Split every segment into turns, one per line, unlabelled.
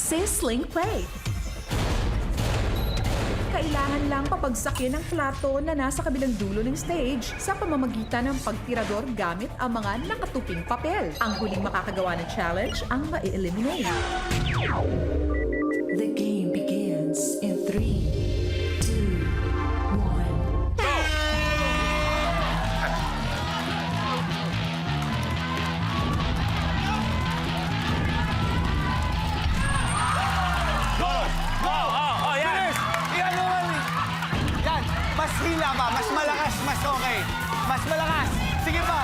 Say Sling Play. Kailangan lang papagsakin ang plato na nasa kabilang dulo ng stage sa pamamagitan ng pagtirador gamit ang mga nakatuping papel. Ang huling makakagawa ng challenge ang ma-eliminate. The game begins in 3, 2, 1.
Oh, yan!
Yan naman. Yan. Mas hila pa. Mas malakas. Mas okay. Mas malakas. Sige pa.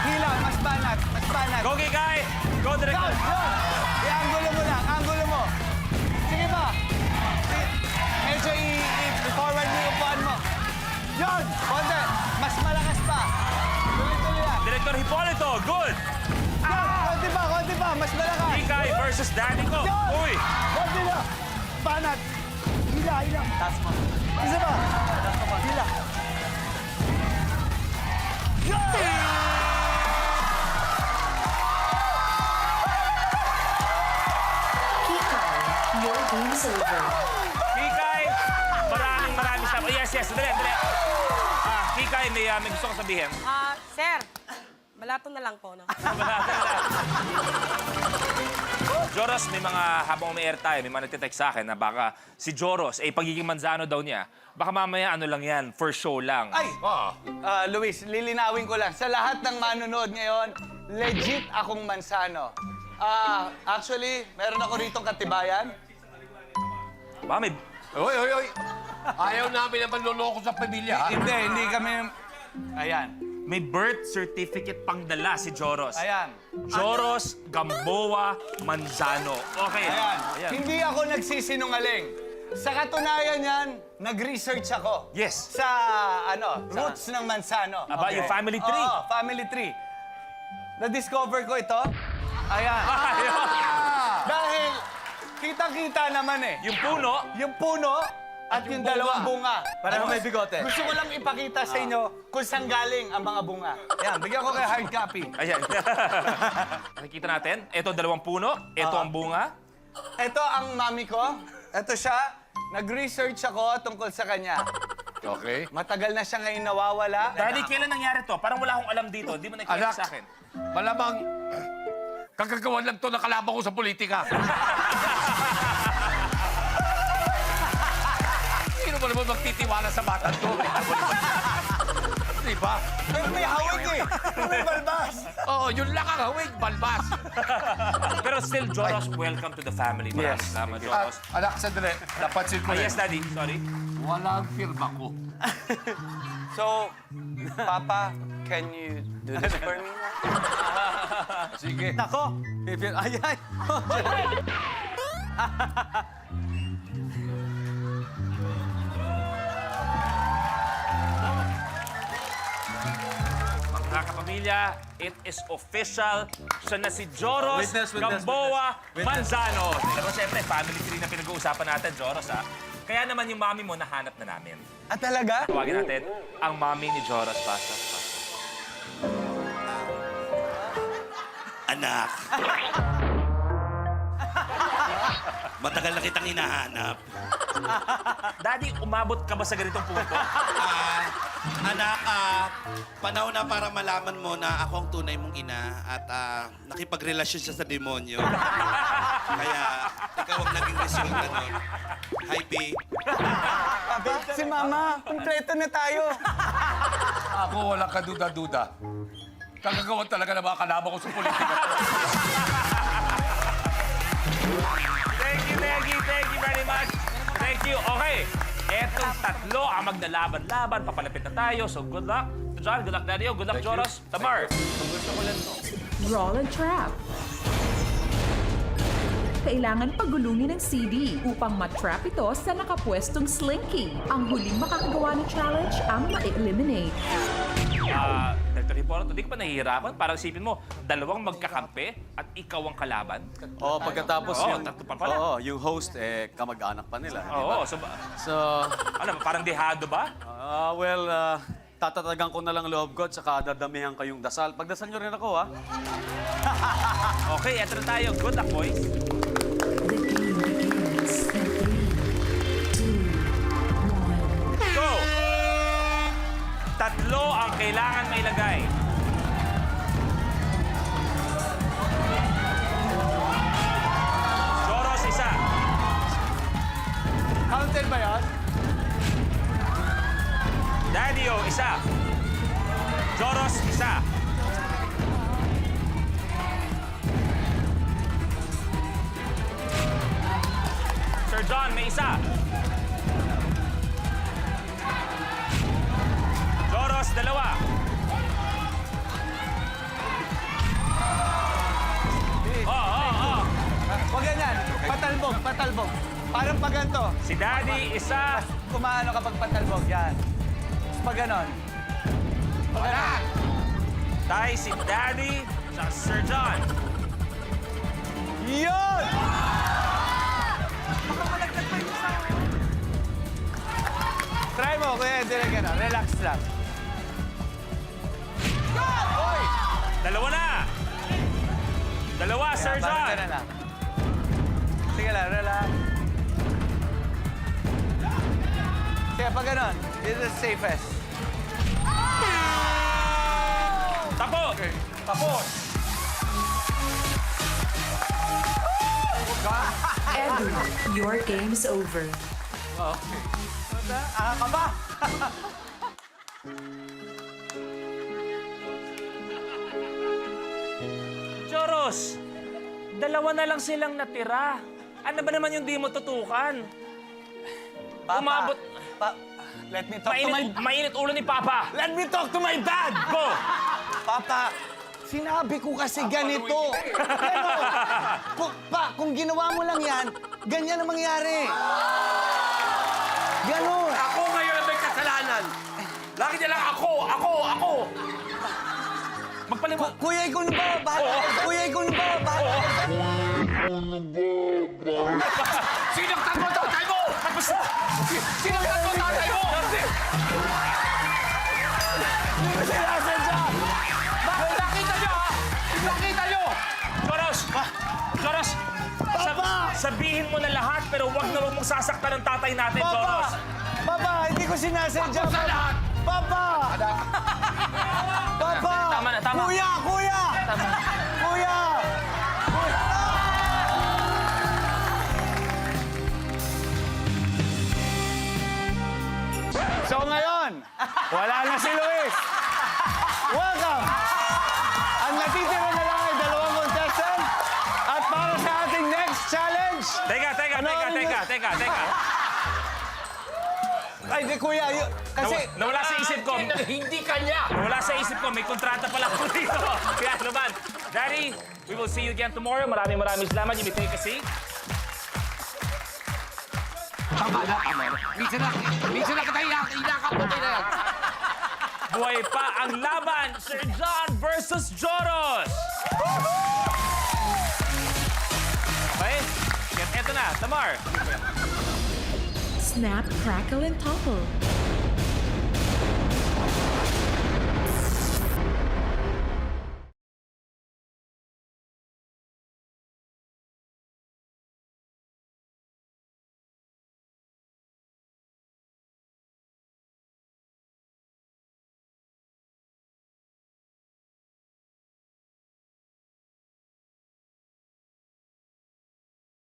Hila. Mas banat. Mas banat.
Go, Kikay! Go,
Down.
Director!
Yun. I-angulo mo lang. Angulo mo. Sige pa. Medyo i-forward mo yung upuan mo. Yun. Konti. Mas malakas pa. Tuloy-tuloy lang.
Director Hipolito, good!
Yun. Konti pa. Konti pa. Mas malakas.
Kikay versus Danny ko.
Yun.
Uy!
Konti lang. Banat. Hila. Hila. Taas mo. Isa pa. Hila.
Kikay, your game's over.
Kikay! Maraming salamat. Yes, dali. Kikay, may gusto ko sabihin.
Sir, malato na lang po, no?
Joros, may mga habang may airtime, may mga nagtitext sa akin na baka si Joros, pagiging Manzano daw niya, baka mamaya ano lang yan, for show lang.
Ay! Luis, lilinawin ko lang. Sa lahat ng manonood ngayon, legit akong Manzano. Actually, meron ako rito katibayan.
Ba, may...
Hoy! Ayaw namin na manloloko sa pamilya, ha?
Hindi kami... Ayan.
May birth certificate pang dala si Joros.
Ayan.
Joros Gamboa Manzano. Okay.
Ayan. Hindi ako nagsisinungaling. Sa katunayan yan, nag-research ako.
Yes.
Sa, roots ng Manzano.
Aba, yung family tree.
Oo, family tree. Na-discover ko ito. Ayan. Dahil, kitang-kita naman eh.
Yung puno,
Yung puno at yung dalawang bunga.
Pareho may bigote.
Gusto ko lang ipakita sa inyo kung saan galing ang mga bunga. Yan, bigyan ko kay hard copy.
ayan. Nakikita natin, ito dalawang puno, ito ang bunga.
Ito ang mami ko. Ito siya. Nag-research ako tungkol sa kanya.
Okay.
Matagal na siya ngayon nawawala.
Daddy, kailan nangyari to? Parang wala akong alam dito. Di mo
Anak,
nakikwento sa akin.
malamang kagagawan lang to na kalaban ko sa politika. Sino ba naman magtitiwala sa batang to? Di ba?
Pero may hawig eh. May balbas.
Oo, yun lang ang hawig, balbas.
Pero still, Joros, welcome to the family. Maraming salamat, Joros.
Anak, sandali. Napansin ko
Yes, Daddy. Sorry.
Walang firma ko.
So, Papa, can you do this for me?
Sige.
Nako. Ayan.
Mga kapamilya, it is official. Siya na si Joros Gamboa Manzano. Pero siyempre, family tree na pinag-uusapan natin, Joros, ha? Kaya naman yung mami mo, nahanap na namin.
Ah, talaga?
Tawagin natin ang mami ni Joros. Pasok.
Anak. Matagal na kitang hinahanap.
Daddy, umabot ka ba sa ganitong punto?
Anak, panahon na para malaman mo na ako ang tunay mong ina at nakipagrelasyon siya sa demonyo. Kaya ikaw ang naging resulta nun. Hi, babe.
Si Mama, kumpleto na tayo.
Ako walang kaduda-duda. Kagagawan talaga ng mga kalaban ko sa politika.
Thank you very much. Thank you. Okay. Etong tatlo ang maglalaban-laban. Papalapit na tayo. So, good luck. John, good luck, Daddy. Good luck, Joros. Tamar.
Roll and trap. Kailangan pagulungin ng CD upang matrap ito sa nakapwestong slinky. Ang huling makakagawa ng challenge ang ma-eliminate.
Director Hipolito, di ka pa nahihirapan? Parang isipin mo, dalawang magkakampi at ikaw ang kalaban?
Oo, pagkatapos
Oo,
yung...
tatlo pa pala.
Oo, yung host, kamag-anak pa nila. di ba?
Oo.
So,
Ano, parang dehado ba?
tatatagan ko na lang loob ko at saka dadamihan kayong dasal. Pagdasal nyo rin ako, ha?
Okay, eto na tayo. Good luck, boys.
The game
kailangan mailagay. Joros, isa.
Counted ba yun?
Daddy-O, isa. Joros, isa. Sir John, may isa. Joros, dalawa. Oh.
Huwag ganyan. Patalbog, patalbog. Parang pag ganito.
Si Daddy, isa.
Kumaano kapag patalbog. Yan. Tapos pag ganon. Pag ganon.
Tay, si Daddy, sa Sir John.
Yun! Try mo, kuya. Hindi lang gano'n. Relax lang. Oy!
Dalawa na. Dalawa, Sir
Parang
John.
ganun lang. Sige lang, relax. Sige, pag ganon. This is safest.
Tapos. Tapos.
Edu, your game's over.
Ka ba?
Joros, dalawa na lang silang natira. Ano ba naman yung di mo tutukan? Umabot.
Let me talk to my...
Mainit ulo ni Papa.
Let me talk to my dad!
Go!
Papa, sinabi ko kasi ganito. Ganon. Kung ginawa mo lang yan, ganyan ang mangyari. Ganon.
Ako ngayon ang may kasalanan. Lagi niya lang ako.
Magpalimot.
Kuya, ikaw na ba? Bahala. Kuya, ikaw na ba? Bahala.
Sinaktan mo ang tatay mo! Sinaktan mo ang tatay mo! Bakit nakita niyo, ha? Nakita niyo!
Joros! Sabihin mo na lahat pero wag na wag mong sasaktan ang tatay natin, Joros.
Papa, hindi ko sinasadya.
Sa lahat!
Papa! Papa!
Tama na, tama.
Kuya! Kuya! Kuya! So ngayon, wala na si Luis. Welcome! Ang natitira na lang ay dalawang contestant. At para sa ating next challenge...
Teka.
Ay, di kuya, kasi...
Nawala sa isip ko.
Hindi kanya!
Nawala sa isip ko. May kontrata pala ako dito. Kaya naman. Daddy, we will see you again tomorrow. Maraming salamat. You may take a seat.
Tama na. Minsan na kita inakap mo na yan.
Buhay pa ang laban. Sir John versus Joros. Okay? Eto na. Tamar.
Snap, crackle, and topple.